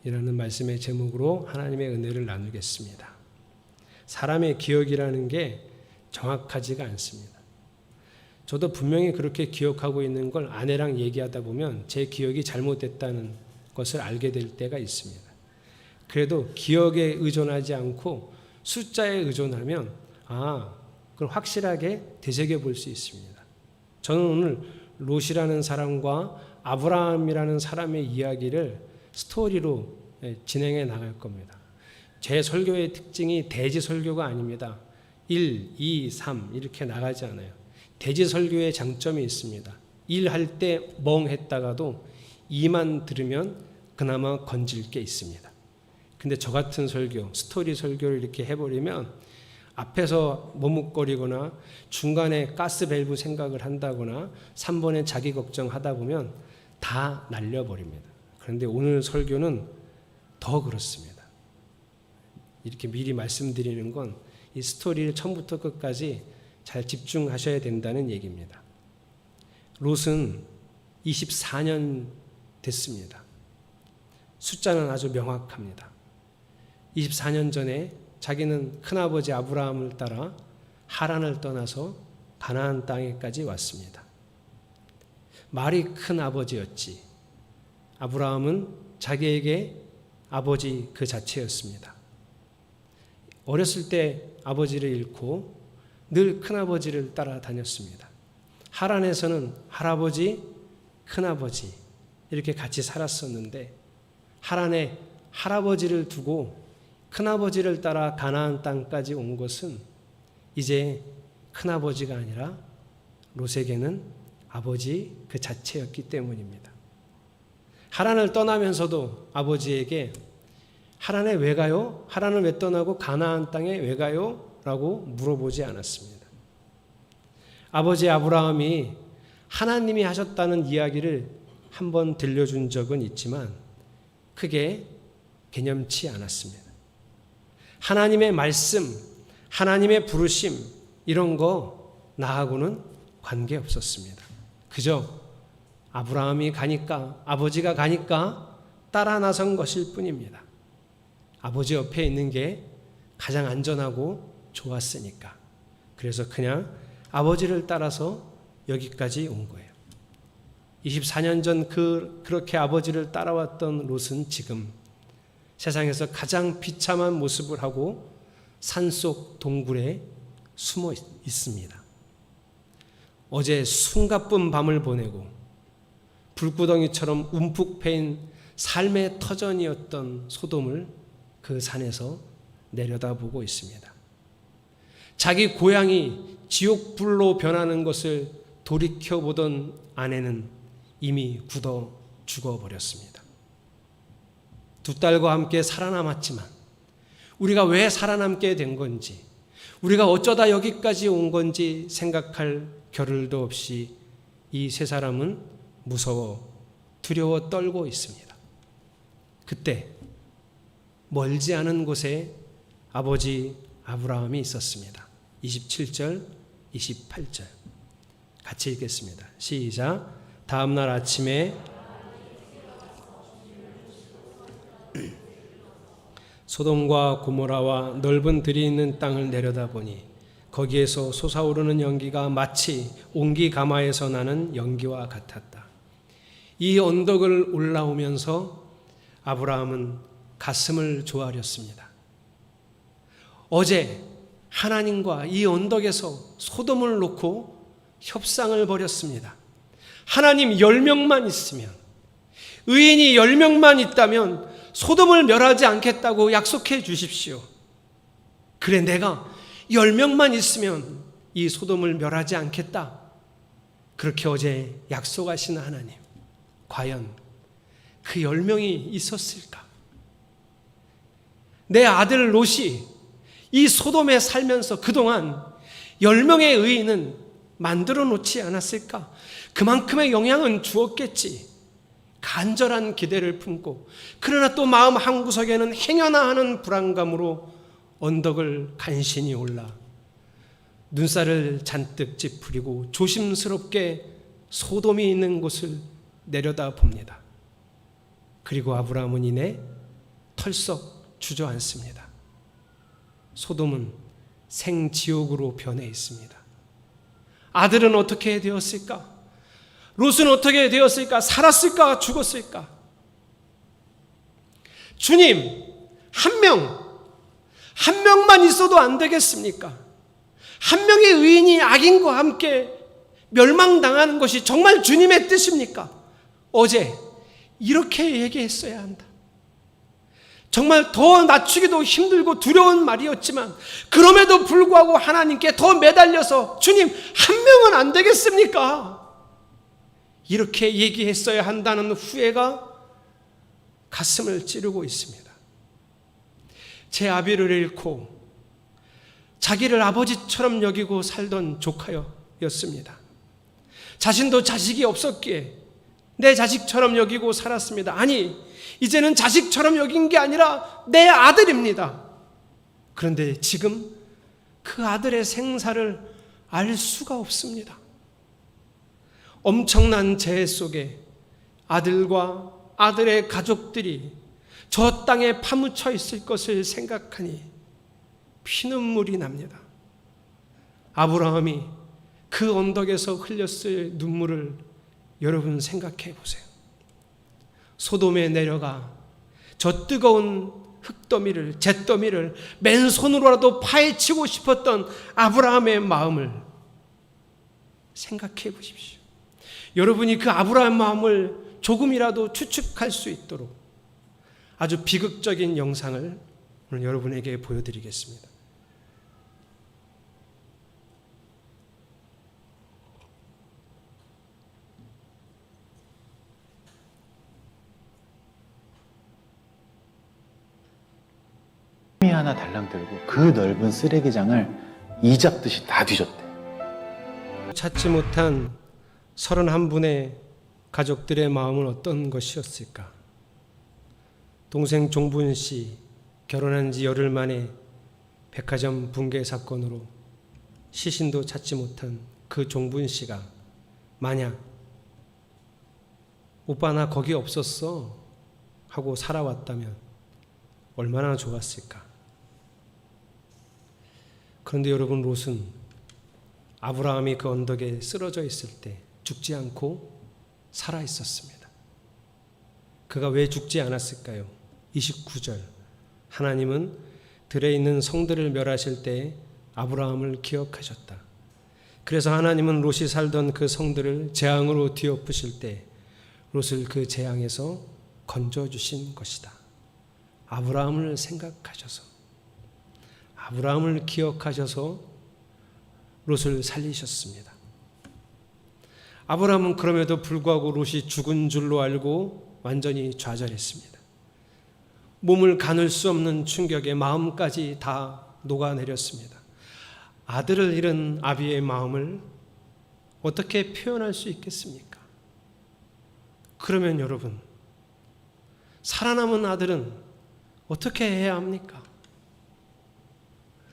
이라는 말씀의 제목으로 하나님의 은혜를 나누겠습니다. 사람의 기억이라는 게 정확하지가 않습니다. 저도 분명히 그렇게 기억하고 있는 걸 아내랑 얘기하다 보면 제 기억이 잘못됐다는 것을 알게 될 때가 있습니다. 그래도 기억에 의존하지 않고 숫자에 의존하면 그걸 확실하게 되새겨 볼 수 있습니다. 저는 오늘 롯이라는 사람과 아브라함이라는 사람의 이야기를 스토리로 진행해 나갈 겁니다. 제 설교의 특징이 대지 설교가 아닙니다. 1, 2, 3 이렇게 나가지 않아요. 대지 설교의 장점이 있습니다. 1 할 때 멍했다가도 2만 들으면 그나마 건질 게 있습니다. 근데 저 같은 설교, 스토리 설교를 이렇게 해버리면 앞에서 머뭇거리거나 중간에 가스 밸브 생각을 한다거나 3번에 자기 걱정하다 보면 다 날려버립니다. 그런데 오늘 설교는 더 그렇습니다. 이렇게 미리 말씀드리는 건 이 스토리를 처음부터 끝까지 잘 집중하셔야 된다는 얘기입니다. 롯은 24년 됐습니다. 숫자는 아주 명확합니다. 24년 전에 자기는 큰아버지 아브라함을 따라 하란을 떠나서 가나안 땅에까지 왔습니다. 말이 큰 아버지였지. 아브라함은 자기에게 아버지 그 자체였습니다. 어렸을 때 아버지를 잃고 늘 큰아버지를 따라다녔습니다. 하란에서는 할아버지, 큰아버지 이렇게 같이 살았었는데 하란에 할아버지를 두고 큰아버지를 따라 가나안 땅까지 온 것은 이제 큰아버지가 아니라 롯에게는 아버지 그 자체였기 때문입니다. 하란을 떠나면서도 아버지에게 하란에 왜 가요? 하란을 왜 떠나고 가나안 땅에 왜 가요? 라고 물어보지 않았습니다. 아버지 아브라함이 하나님이 하셨다는 이야기를 한번 들려준 적은 있지만 크게 개념치 않았습니다. 하나님의 말씀, 하나님의 부르심 이런 거 나하고는 관계없었습니다. 그저 아브라함이 가니까 아버지가 가니까 따라 나선 것일 뿐입니다. 아버지 옆에 있는 게 가장 안전하고 좋았으니까. 그래서 그냥 아버지를 따라서 여기까지 온 거예요. 24년 전 그렇게 아버지를 따라왔던 롯은 지금 세상에서 가장 비참한 모습을 하고 산속 동굴에 숨어 있습니다. 어제 숨가쁜 밤을 보내고 불구덩이처럼 움푹 패인 삶의 터전이었던 소돔을 그 산에서 내려다보고 있습니다. 자기 고향이 지옥불로 변하는 것을 돌이켜보던 아내는 이미 굳어 죽어버렸습니다. 두 딸과 함께 살아남았지만 우리가 왜 살아남게 된 건지, 우리가 어쩌다 여기까지 온 건지 생각할 겨를도 없이 이 세 사람은 무서워 두려워 떨고 있습니다. 그때 멀지 않은 곳에 아버지 아브라함이 있었습니다. 27절, 28절 같이 읽겠습니다. 시작. 다음 날 아침에 소돔과 고모라와 넓은 들이 있는 땅을 내려다보니 거기에서 솟아오르는 연기가 마치 옹기가마에서 나는 연기와 같았다. 이 언덕을 올라오면서 아브라함은 가슴을 조아렸습니다. 어제 하나님과 이 언덕에서 소돔을 놓고 협상을 벌였습니다. 하나님 10명만 있으면, 의인이 10명만 있다면 소돔을 멸하지 않겠다고 약속해 주십시오. 그래, 내가 10명만 있으면 이 소돔을 멸하지 않겠다. 그렇게 어제 약속하신 하나님, 과연 그 10명이 있었을까? 내 아들 롯이 이 소돔에 살면서 그동안 10명의 의인은 만들어 놓지 않았을까? 그만큼의 영향은 주었겠지. 간절한 기대를 품고, 그러나 또 마음 한구석에는 행여나 하는 불안감으로 언덕을 간신히 올라 눈살을 잔뜩 찌푸리고 조심스럽게 소돔이 있는 곳을 내려다 봅니다. 그리고 아브라함은 이내 털썩 주저앉습니다. 소돔은 생지옥으로 변해 있습니다. 아들은 어떻게 되었을까? 롯은 어떻게 되었을까? 살았을까? 죽었을까? 주님, 한 명만 있어도 안 되겠습니까? 한 명의 의인이 악인과 함께 멸망당하는 것이 정말 주님의 뜻입니까? 어제 이렇게 얘기했어야 한다. 정말 더 낮추기도 힘들고 두려운 말이었지만 그럼에도 불구하고 하나님께 더 매달려서 주님, 한 명은 안 되겠습니까? 이렇게 얘기했어야 한다는 후회가 가슴을 찌르고 있습니다. 제 아비를 잃고 자기를 아버지처럼 여기고 살던 조카였습니다. 자신도 자식이 없었기에 내 자식처럼 여기고 살았습니다. 아니, 이제는 자식처럼 여긴 게 아니라 내 아들입니다. 그런데 지금 그 아들의 생사를 알 수가 없습니다. 엄청난 재해 속에 아들과 아들의 가족들이 저 땅에 파묻혀 있을 것을 생각하니 피눈물이 납니다. 아브라함이 그 언덕에서 흘렸을 눈물을 여러분 생각해 보세요. 소돔에 내려가 저 뜨거운 흙더미를, 잿더미를 맨손으로라도 파헤치고 싶었던 아브라함의 마음을 생각해 보십시오. 여러분이 그 아브라함의 마음을 조금이라도 추측할 수 있도록 아주 비극적인 영상을 오늘 여러분에게 보여드리겠습니다. 하나 달랑 들고 그 넓은 쓰레기장을 이 잡듯이 다 뒤졌대. 찾지 못한 31분의 가족들의 마음은 어떤 것이었을까? 동생 종분 씨 결혼한 지 열흘 만에 백화점 붕괴 사건으로 시신도 찾지 못한 그 종분 씨가 만약 오빠 나 거기 없었어 하고 살아왔다면 얼마나 좋았을까? 그런데 여러분, 롯은 아브라함이 그 언덕에 쓰러져 있을 때 죽지 않고 살아 있었습니다. 그가 왜 죽지 않았을까요? 29절, 하나님은 들에 있는 성들을 멸하실 때 아브라함을 기억하셨다. 그래서 하나님은 롯이 살던 그 성들을 재앙으로 뒤엎으실 때 롯을 그 재앙에서 건져주신 것이다. 아브라함을 생각하셔서, 아브라함을 기억하셔서 롯을 살리셨습니다. 아브라함은 그럼에도 불구하고 롯이 죽은 줄로 알고 완전히 좌절했습니다. 몸을 가눌 수 없는 충격에 마음까지 다 녹아내렸습니다. 아들을 잃은 아비의 마음을 어떻게 표현할 수 있겠습니까? 그러면 여러분, 살아남은 아들은 어떻게 해야 합니까?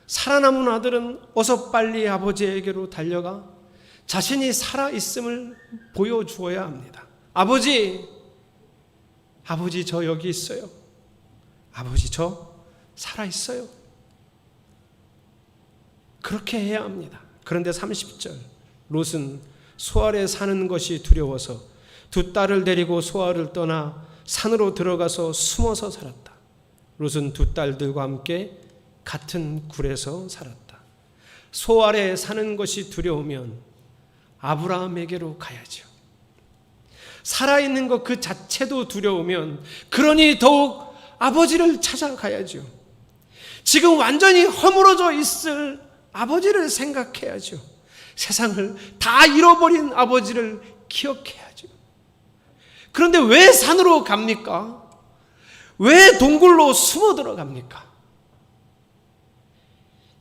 살아남은 아들은 어서 빨리 아버지에게로 달려가 자신이 살아있음을 보여주어야 합니다. 아버지 저 여기 있어요. 아버지 저 살아있어요. 그렇게 해야 합니다. 그런데 30절, 롯은 소알에 사는 것이 두려워서 두 딸을 데리고 소알을 떠나 산으로 들어가서 숨어서 살았다. 롯은 두 딸들과 함께 같은 굴에서 살았다. 소알에 사는 것이 두려우면 아브라함에게로 가야죠. 살아있는 것 그 자체도 두려우면 그러니 더욱 아버지를 찾아가야죠. 지금 완전히 허물어져 있을 아버지를 생각해야죠. 세상을 다 잃어버린 아버지를 기억해야죠. 그런데 왜 산으로 갑니까? 왜 동굴로 숨어 들어갑니까?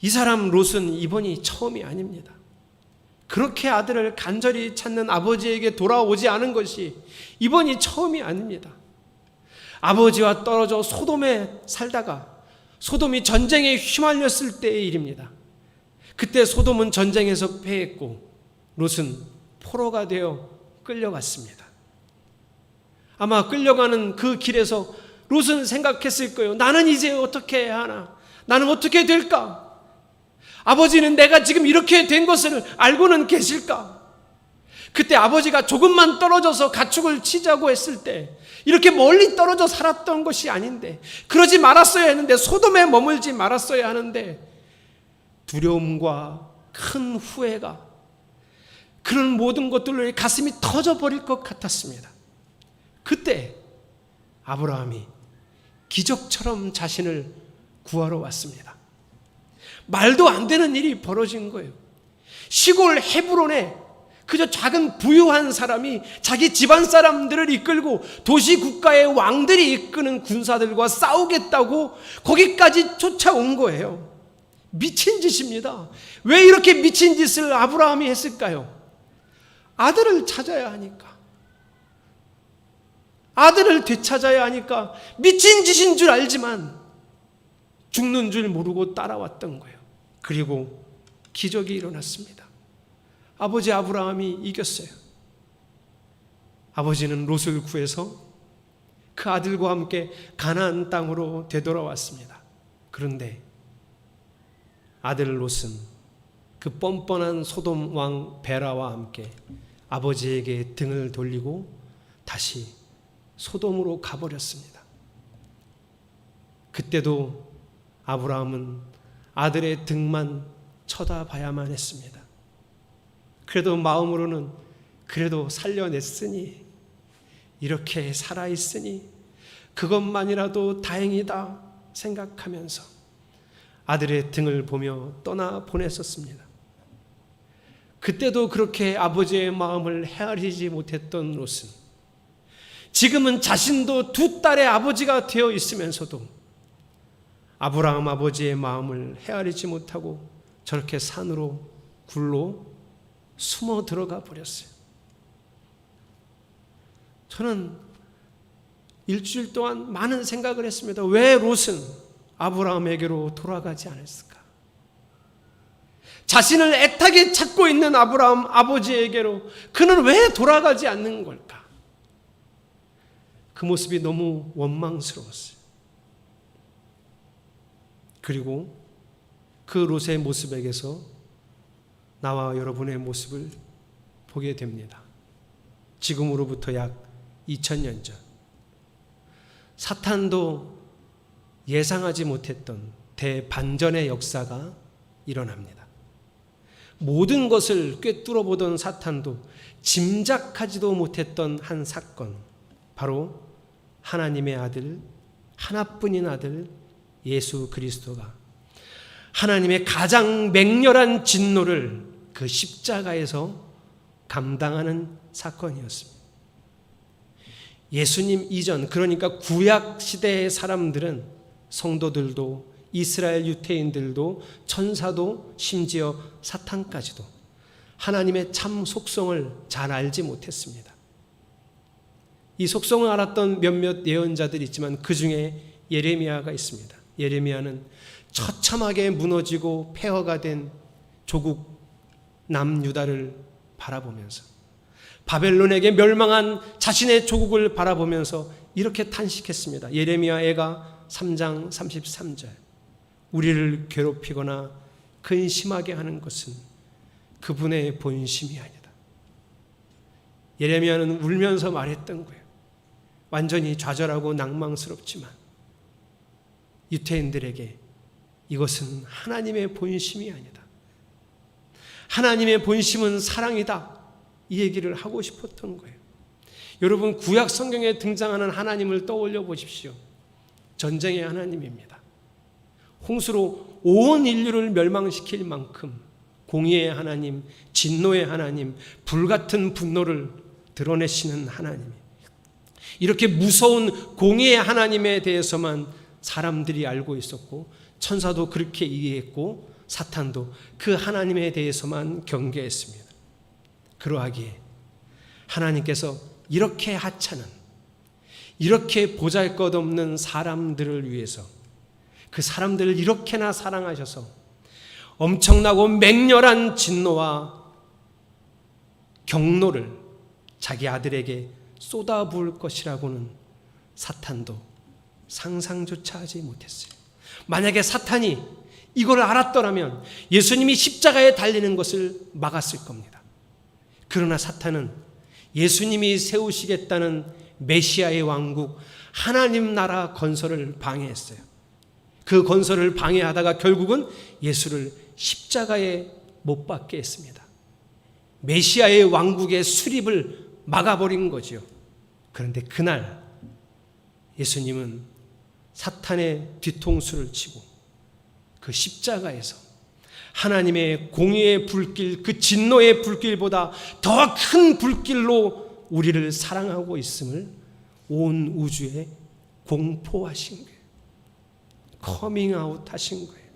이 사람 롯은 이번이 처음이 아닙니다. 그렇게 아들을 간절히 찾는 아버지에게 돌아오지 않은 것이 이번이 처음이 아닙니다. 아버지와 떨어져 소돔에 살다가 소돔이 전쟁에 휘말렸을 때의 일입니다. 그때 소돔은 전쟁에서 패했고 롯은 포로가 되어 끌려갔습니다. 아마 끌려가는 그 길에서 롯은 생각했을 거예요. 나는 이제 어떻게 해야 하나? 나는 어떻게 될까? 아버지는 내가 지금 이렇게 된 것을 알고는 계실까? 그때 아버지가 조금만 떨어져서 가축을 치자고 했을 때 이렇게 멀리 떨어져 살았던 것이 아닌데, 그러지 말았어야 했는데, 소돔에 머물지 말았어야 하는데, 두려움과 큰 후회가, 그런 모든 것들로 가슴이 터져버릴 것 같았습니다. 그때 아브라함이 기적처럼 자신을 구하러 왔습니다. 말도 안 되는 일이 벌어진 거예요. 시골 헤브론에 그저 작은 부유한 사람이 자기 집안 사람들을 이끌고 도시 국가의 왕들이 이끄는 군사들과 싸우겠다고 거기까지 쫓아온 거예요. 미친 짓입니다. 왜 이렇게 미친 짓을 아브라함이 했을까요? 아들을 찾아야 하니까, 아들을 되찾아야 하니까 미친 짓인 줄 알지만 죽는 줄 모르고 따라왔던 거예요. 그리고 기적이 일어났습니다. 아버지 아브라함이 이겼어요. 아버지는 롯을 구해서 그 아들과 함께 가나안 땅으로 되돌아왔습니다. 그런데 아들 롯은 그 뻔뻔한 소돔 왕 베라와 함께 아버지에게 등을 돌리고 다시 소돔으로 가버렸습니다. 그때도 아브라함은 아들의 등만 쳐다봐야만 했습니다. 그래도 마음으로는 그래도 살려냈으니, 이렇게 살아있으니 그것만이라도 다행이다 생각하면서 아들의 등을 보며 떠나 보냈었습니다. 그때도 그렇게 아버지의 마음을 헤아리지 못했던 롯은 지금은 자신도 두 딸의 아버지가 되어 있으면서도 아브라함 아버지의 마음을 헤아리지 못하고 저렇게 산으로 굴로 숨어 들어가 버렸어요. 저는 일주일 동안 많은 생각을 했습니다. 왜 롯은 아브라함에게로 돌아가지 않았을까? 자신을 애타게 찾고 있는 아브라함 아버지에게로 그는 왜 돌아가지 않는 걸까? 그 모습이 너무 원망스러웠어요. 그리고 그 롯의 모습에게서 나와 여러분의 모습을 보게 됩니다. 지금으로부터 약 2000년 전, 사탄도 예상하지 못했던 대반전의 역사가 일어납니다. 모든 것을 꿰뚫어 보던 사탄도 짐작하지도 못했던 한 사건, 바로 하나님의 아들, 하나뿐인 아들 예수 그리스도가 하나님의 가장 맹렬한 진노를 그 십자가에서 감당하는 사건이었습니다. 예수님 이전, 그러니까 구약 시대의 사람들은, 성도들도 이스라엘 유태인들도 천사도 심지어 사탄까지도 하나님의 참 속성을 잘 알지 못했습니다. 이 속성을 알았던 몇몇 예언자들이 있지만 그 중에 예레미야가 있습니다. 예레미야는 처참하게 무너지고 폐허가 된 조국 남유다를 바라보면서, 바벨론에게 멸망한 자신의 조국을 바라보면서 이렇게 탄식했습니다. 예레미야애가 3장 33절. 우리를 괴롭히거나 근심하게 하는 것은 그분의 본심이 아니다. 예레미야는 울면서 말했던 거예요. 완전히 좌절하고 낭망스럽지만 유태인들에게 이것은 하나님의 본심이 아니다. 하나님의 본심은 사랑이다. 이 얘기를 하고 싶었던 거예요. 여러분, 구약 성경에 등장하는 하나님을 떠올려 보십시오. 전쟁의 하나님입니다. 홍수로 온 인류를 멸망시킬 만큼 공의의 하나님, 진노의 하나님, 불같은 분노를 드러내시는 하나님. 이렇게 무서운 공의의 하나님에 대해서만 사람들이 알고 있었고, 천사도 그렇게 이해했고, 사탄도 그 하나님에 대해서만 경계했습니다. 그러하기에 하나님께서 이렇게 하찮은, 이렇게 보잘것없는 사람들을 위해서, 그 사람들을 이렇게나 사랑하셔서 엄청나고 맹렬한 진노와 경노를 자기 아들에게 쏟아부을 것이라고는 사탄도 상상조차 하지 못했어요. 만약에 사탄이 이걸 알았더라면 예수님이 십자가에 달리는 것을 막았을 겁니다. 그러나 사탄은 예수님이 세우시겠다는 메시아의 왕국, 하나님 나라 건설을 방해했어요. 그 건설을 방해하다가 결국은 예수를 십자가에 못 박게 했습니다. 메시아의 왕국의 수립을 막아버린 거지요. 그런데 그날 예수님은 사탄의 뒤통수를 치고 그 십자가에서 하나님의 공의의 불길, 그 진노의 불길보다 더 큰 불길로 우리를 사랑하고 있음을 온 우주에 공포하신 거예요. 커밍아웃 하신 거예요.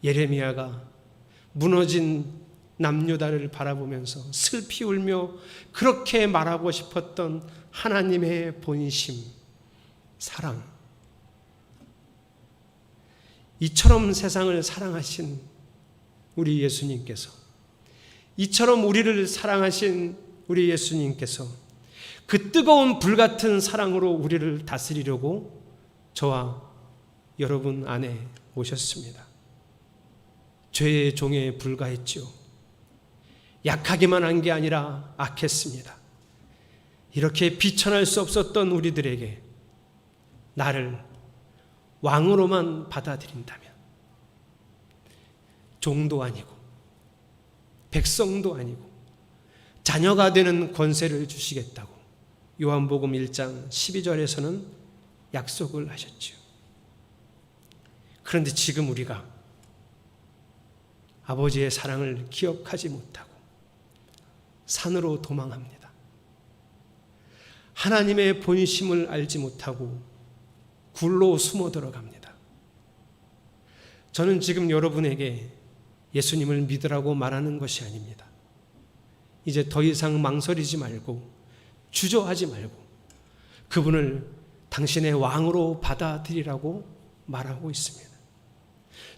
예레미야가 무너진 남유다를 바라보면서 슬피 울며 그렇게 말하고 싶었던 하나님의 본심, 사랑. 이처럼 세상을 사랑하신 우리 예수님께서, 이처럼 우리를 사랑하신 우리 예수님께서 그 뜨거운 불같은 사랑으로 우리를 다스리려고 저와 여러분 안에 오셨습니다. 죄의 종에 불과했지요. 약하기만 한 게 아니라 악했습니다. 이렇게 비천할 수 없었던 우리들에게 나를 왕으로만 받아들인다면, 종도 아니고 백성도 아니고 자녀가 되는 권세를 주시겠다고 요한복음 1장 12절에서는 약속을 하셨지요. 그런데 지금 우리가 아버지의 사랑을 기억하지 못하고 산으로 도망합니다. 하나님의 본심을 알지 못하고 굴로 숨어 들어갑니다. 저는 지금 여러분에게 예수님을 믿으라고 말하는 것이 아닙니다. 이제 더 이상 망설이지 말고 주저하지 말고 그분을 당신의 왕으로 받아들이라고 말하고 있습니다.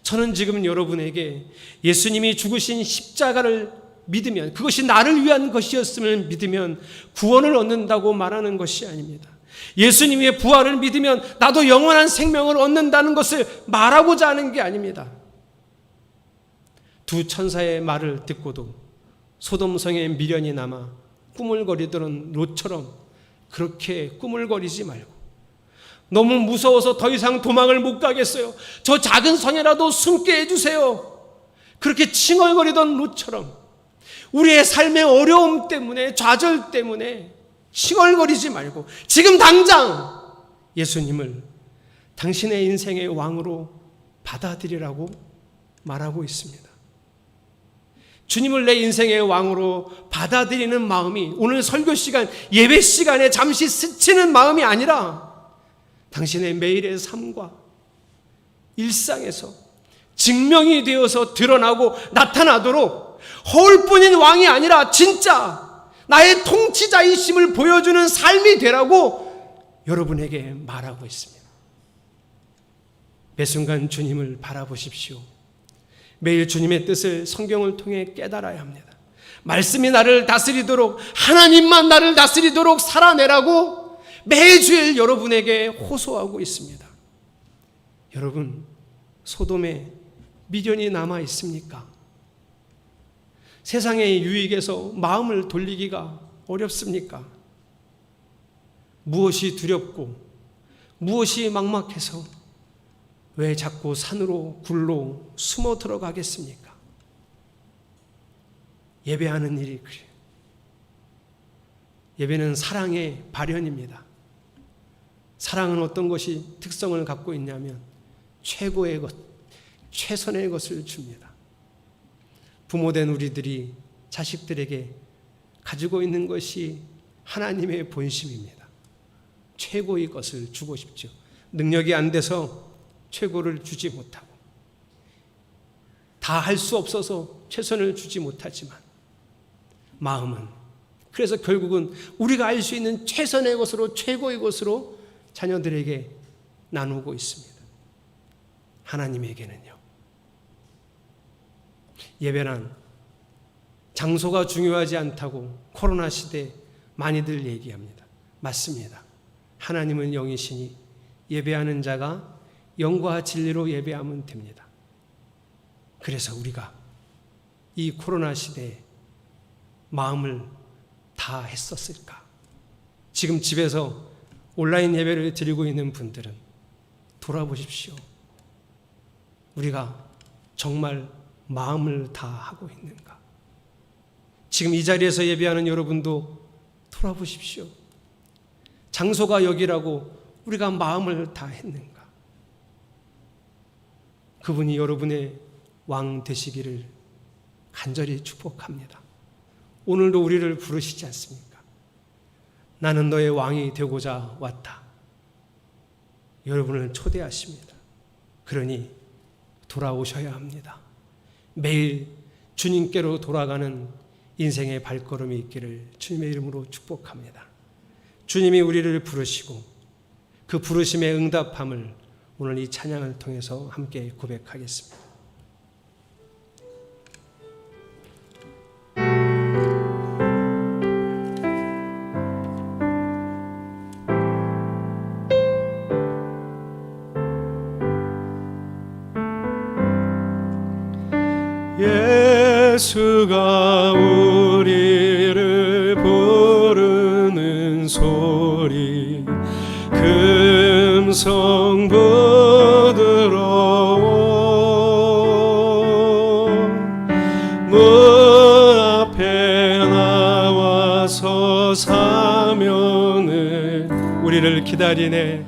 저는 지금 여러분에게 예수님이 죽으신 십자가를 믿으면, 그것이 나를 위한 것이었음을 믿으면 구원을 얻는다고 말하는 것이 아닙니다. 예수님의 부활을 믿으면 나도 영원한 생명을 얻는다는 것을 말하고자 하는 게 아닙니다. 두 천사의 말을 듣고도 소돔성에 미련이 남아 꾸물거리던 롯처럼 그렇게 꾸물거리지 말고, 너무 무서워서 더 이상 도망을 못 가겠어요, 저 작은 성에라도 숨게 해주세요, 그렇게 칭얼거리던 롯처럼 우리의 삶의 어려움 때문에, 좌절 때문에 칭얼거리지 말고 지금 당장 예수님을 당신의 인생의 왕으로 받아들이라고 말하고 있습니다. 주님을 내 인생의 왕으로 받아들이는 마음이 오늘 설교 시간, 예배 시간에 잠시 스치는 마음이 아니라 당신의 매일의 삶과 일상에서 증명이 되어서 드러나고 나타나도록 허울뿐인 왕이 아니라 진짜 나의 통치자이심을 보여주는 삶이 되라고 여러분에게 말하고 있습니다. 매 순간 주님을 바라보십시오. 매일 주님의 뜻을 성경을 통해 깨달아야 합니다. 말씀이 나를 다스리도록, 하나님만 나를 다스리도록 살아내라고 매주일 여러분에게 호소하고 있습니다. 여러분, 소돔에 미련이 남아 있습니까? 세상의 유익에서 마음을 돌리기가 어렵습니까? 무엇이 두렵고 무엇이 막막해서 왜 자꾸 산으로 굴로 숨어 들어가겠습니까? 예배하는 일이 그래요. 예배는 사랑의 발현입니다. 사랑은 어떤 것이 특성을 갖고 있냐면 최고의 것, 최선의 것을 줍니다. 부모된 우리들이 자식들에게 가지고 있는 것이 하나님의 본심입니다. 최고의 것을 주고 싶죠. 능력이 안 돼서 최고를 주지 못하고, 다 할 수 없어서 최선을 주지 못하지만 마음은, 그래서 결국은 우리가 알 수 있는 최선의 것으로, 최고의 것으로 자녀들에게 나누고 있습니다. 하나님에게는요, 예배란 장소가 중요하지 않다고 코로나 시대에 많이들 얘기합니다. 맞습니다. 하나님은 영이시니 예배하는 자가 영과 진리로 예배하면 됩니다. 그래서 우리가 이 코로나 시대에 마음을 다 했었을까? 지금 집에서 온라인 예배를 드리고 있는 분들은 돌아보십시오. 우리가 정말 마음을 다 하고 있는가? 지금 이 자리에서 예배하는 여러분도 돌아보십시오. 장소가 여기라고 우리가 마음을 다 했는가? 그분이 여러분의 왕 되시기를 간절히 축복합니다. 오늘도 우리를 부르시지 않습니까? 나는 너의 왕이 되고자 왔다. 여러분을 초대하십니다. 그러니 돌아오셔야 합니다. 매일 주님께로 돌아가는 인생의 발걸음이 있기를 주님의 이름으로 축복합니다. 주님이 우리를 부르시고 그 부르심에 응답함을 오늘 이 찬양을 통해서 함께 고백하겠습니다. 예수가 우리를 부르는 소리 금성 부드러워 문 앞에 나와서 사면은 우리를 기다리네.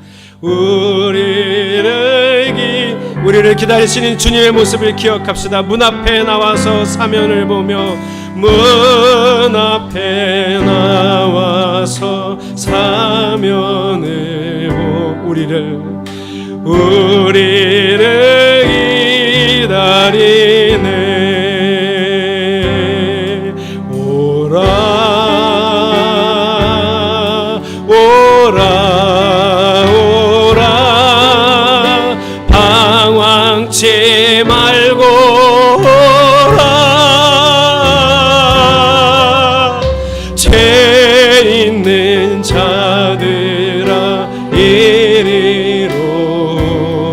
우리를 기다리시는 주님의 모습을 기억합시다. 문 앞에 나와서 사면을 보며 문 앞에 나와서 사면을 보며 우리를 기다리네. 오라 방황치 말고 오라. 죄 있는 자들아 이리로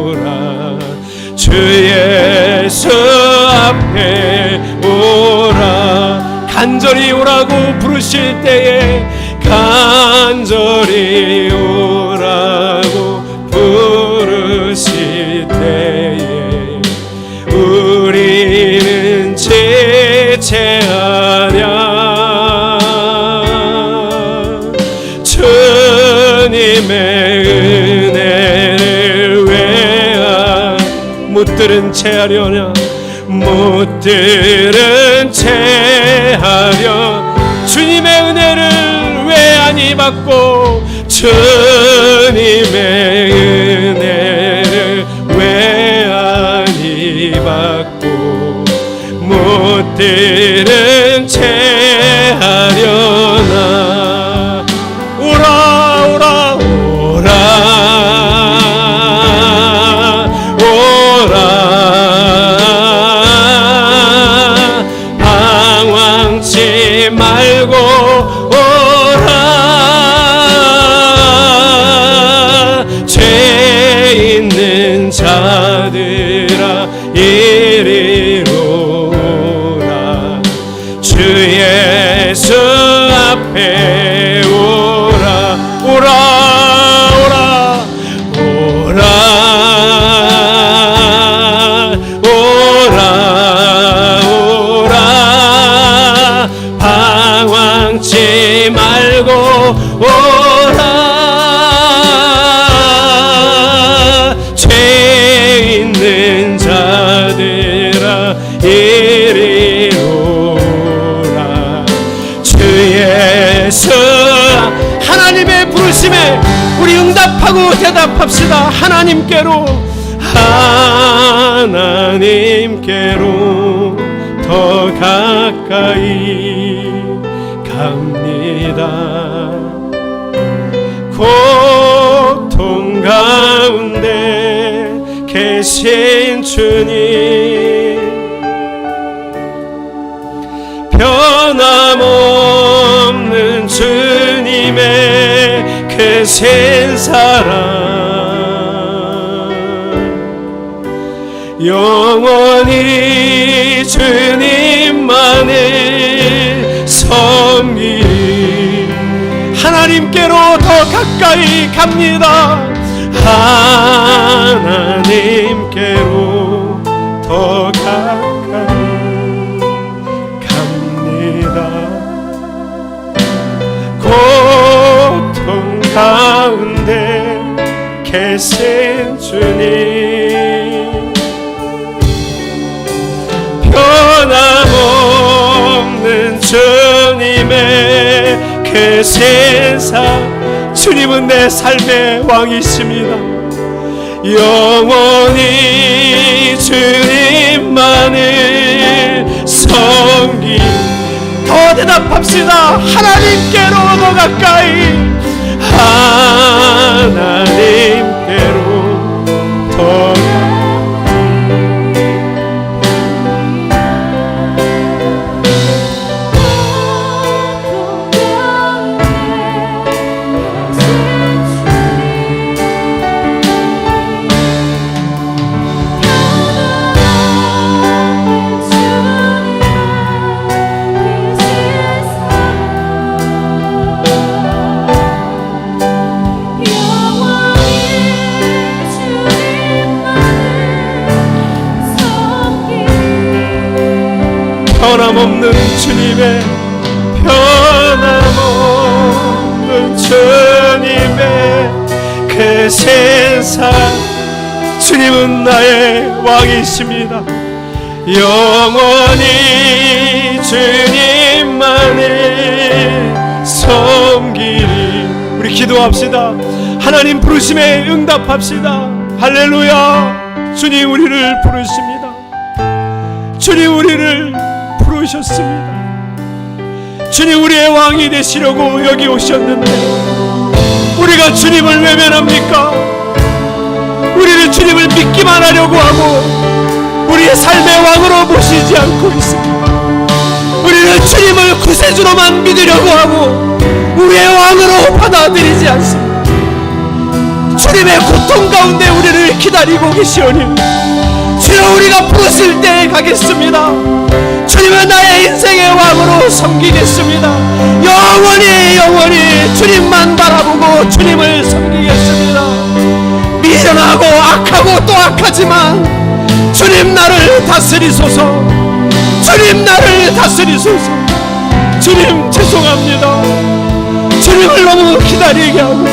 오라. 주 예수 앞에 오라. 간절히 오라고 부르실 때에 간절히 오라고 부르실 때에 우리는 지체하랴. 주님의 은혜를 외아 못 들은 채 하려냐. 못 들은 채 하려. 주님의 은혜를 왜 아니 받고 주님의 은혜를 왜 아니 받고 못 들은 채 하려나. 오라 오라 오라 방황치 말고 자들아 이리로 오라. 주 예수 앞에 오라. 오라 오라 오라 방황치 말고 오라. 있는 자들아 이리로 오라. 주 예수 하나님의 부르심에 우리 응답하고 대답합시다. 하나님께로 더 가까이 갑니다. 고통 가운데 계신 주님 변함없는 주님의 크신 사랑 영원히 주님만을 섬기리. 하나님께로 더 가까이 갑니다. 하나님께로 더 가까이 갑니다. 고통 가운데 계신 주님, 변함없는 주님의 그 세상, 주님은 내 삶의 왕이십니다. 영원히 주님만을 섬기. 더 대답합시다. 하나님께로 더 가까이, 하나님께로 더 변함없는 주님의, 변함없는 주님의 그 세상, 주님은 나의 왕이십니다. 영원히 주님만을 섬기리. 우리 기도합시다. 하나님 부르심에 응답합시다. 할렐루야. 주님 우리를 부르십니다. 주님 우리를 부르셨습니다. 주님 우리의 왕이 되시려고 여기 오셨는데 우리가 주님을 외면합니까? 우리는 주님을 믿기만 하려고 하고 우리의 삶의 왕으로 모시지 않고 있습니다. 우리는 주님을 구세주로만 믿으려고 하고 우리의 왕으로 받아들이지 않습니다. 주님의 고통 가운데 우리를 기다리고 계시오니 주여 우리가 부르실 때 가겠습니다. 주님은 나의 인생의 왕으로 섬기겠습니다. 영원히 영원히 주님만 바라보고 주님을 섬기겠습니다. 미련하고 악하고 또 악하지만 주님 나를 다스리소서. 주님 나를 다스리소서. 주님 죄송합니다. 주님을 너무 기다리게 하고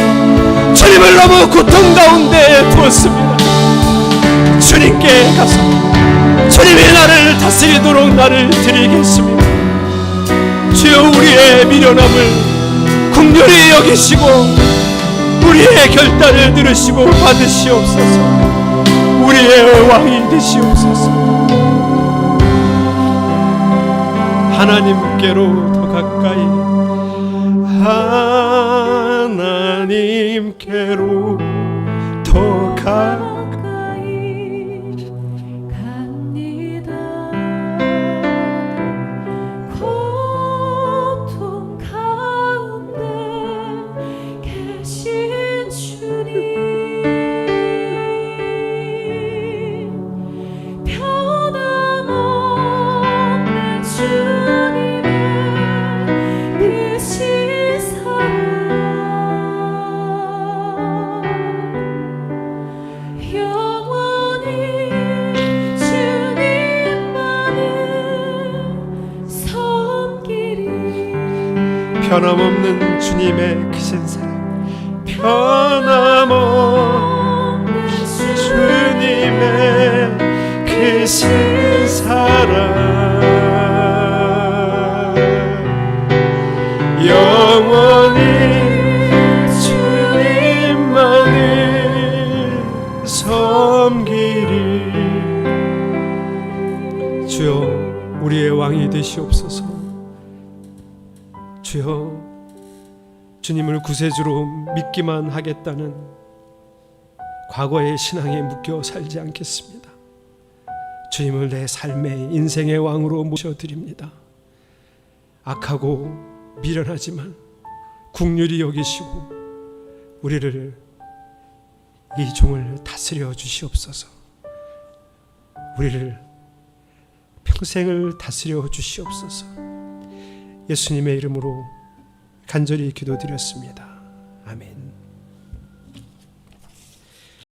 주님을 너무 고통 가운데 두었습니다. 주님께 가서 주님이 나를 다스리도록 나를 드리겠습니다. 주여 우리의 미련함을 긍휼히 여기시고 우리의 결단을 들으시고 받으시옵소서. 우리의 왕이 되시옵소서. 하나님께로 더 가까이, 하나님께로 더 가까이 변함없는 주님의 크신 사랑, 변함없는 주님의 크신 사랑, 영원히 주님만을 섬기리. 주여 우리의 왕이 되시옵소서. 주여 주님을 구세주로 믿기만 하겠다는 과거의 신앙에 묶여 살지 않겠습니다. 주님을 내 삶의 인생의 왕으로 모셔드립니다. 악하고 미련하지만 긍휼히 여기시고 우리를 이 종을 다스려 주시옵소서. 우리를 평생을 다스려 주시옵소서. 예수님의 이름으로 간절히 기도드렸습니다. 아멘.